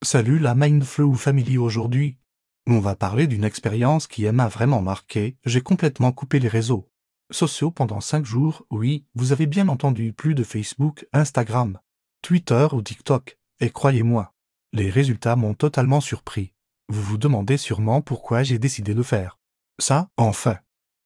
Salut la Mindflow Family, aujourd'hui. On va parler d'une expérience qui m'a vraiment marqué. J'ai complètement coupé les réseaux sociaux pendant 5 jours. Oui, vous avez bien entendu, plus de Facebook, Instagram, Twitter ou TikTok. Et croyez-moi, les résultats m'ont totalement surpris. Vous vous demandez sûrement pourquoi j'ai décidé de faire ça. Enfin,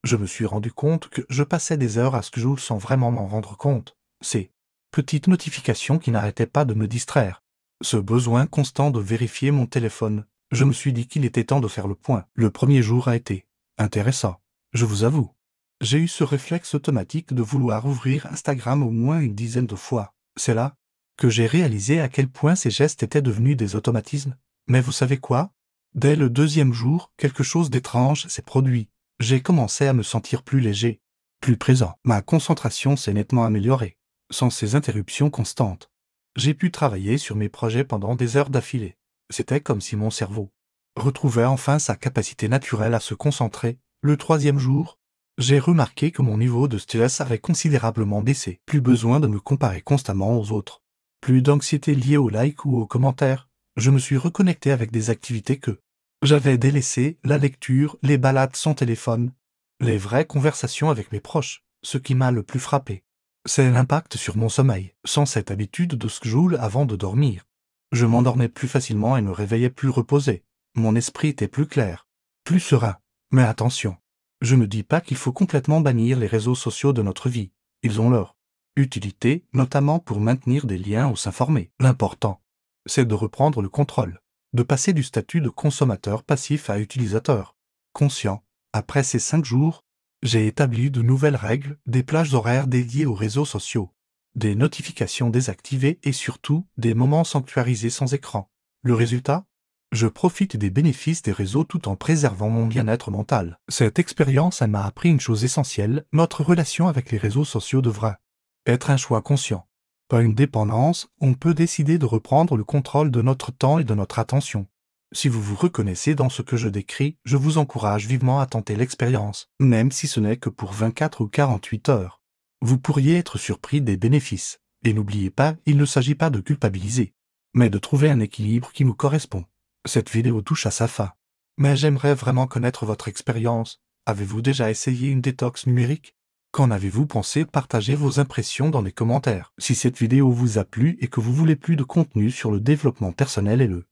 je me suis rendu compte que je passais des heures à scroll sans vraiment m'en rendre compte. Ces petites notifications qui n'arrêtaient pas de me distraire. Ce besoin constant de vérifier mon téléphone. Je me suis dit qu'il était temps de faire le point. Le premier jour a été intéressant, je vous avoue. J'ai eu ce réflexe automatique de vouloir ouvrir Instagram au moins une dizaine de fois. C'est là que j'ai réalisé à quel point ces gestes étaient devenus des automatismes. Mais vous savez quoi? Dès le deuxième jour, quelque chose d'étrange s'est produit. J'ai commencé à me sentir plus léger, plus présent. Ma concentration s'est nettement améliorée, sans ces interruptions constantes. J'ai pu travailler sur mes projets pendant des heures d'affilée. C'était comme si mon cerveau retrouvait enfin sa capacité naturelle à se concentrer. Le troisième jour, j'ai remarqué que mon niveau de stress avait considérablement baissé. Plus besoin de me comparer constamment aux autres. Plus d'anxiété liée aux likes ou aux commentaires. Je me suis reconnecté avec des activités que j'avais délaissées, la lecture, les balades sans téléphone, les vraies conversations avec mes proches. Ce qui m'a le plus frappé, c'est l'impact sur mon sommeil. Sans cette habitude de scroll avant de dormir, je m'endormais plus facilement et me réveillais plus reposé. Mon esprit était plus clair, plus serein. Mais attention, je ne dis pas qu'il faut complètement bannir les réseaux sociaux de notre vie. Ils ont leur utilité, notamment pour maintenir des liens ou s'informer. L'important, c'est de reprendre le contrôle, de passer du statut de consommateur passif à utilisateur conscient. Après ces 5 jours, j'ai établi de nouvelles règles, des plages horaires dédiées aux réseaux sociaux, des notifications désactivées et surtout des moments sanctuarisés sans écran. Le résultat? Je profite des bénéfices des réseaux tout en préservant mon bien-être mental. Cette expérience m'a appris une chose essentielle: notre relation avec les réseaux sociaux devra être un choix conscient, pas une dépendance. On peut décider de reprendre le contrôle de notre temps et de notre attention. Si vous vous reconnaissez dans ce que je décris, je vous encourage vivement à tenter l'expérience, même si ce n'est que pour 24 ou 48 heures. Vous pourriez être surpris des bénéfices. Et n'oubliez pas, il ne s'agit pas de culpabiliser, mais de trouver un équilibre qui nous correspond. Cette vidéo touche à sa fin, mais j'aimerais vraiment connaître votre expérience. Avez-vous déjà essayé une détox numérique? Qu'en avez-vous pensé? Partagez vos impressions dans les commentaires. Si cette vidéo vous a plu et que vous voulez plus de contenu sur le développement personnel et le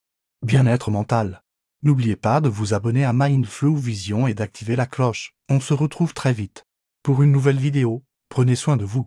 bien-être mental, n'oubliez pas de vous abonner à Mindflow Vision et d'activer la cloche. On se retrouve très vite pour une nouvelle vidéo. Prenez soin de vous.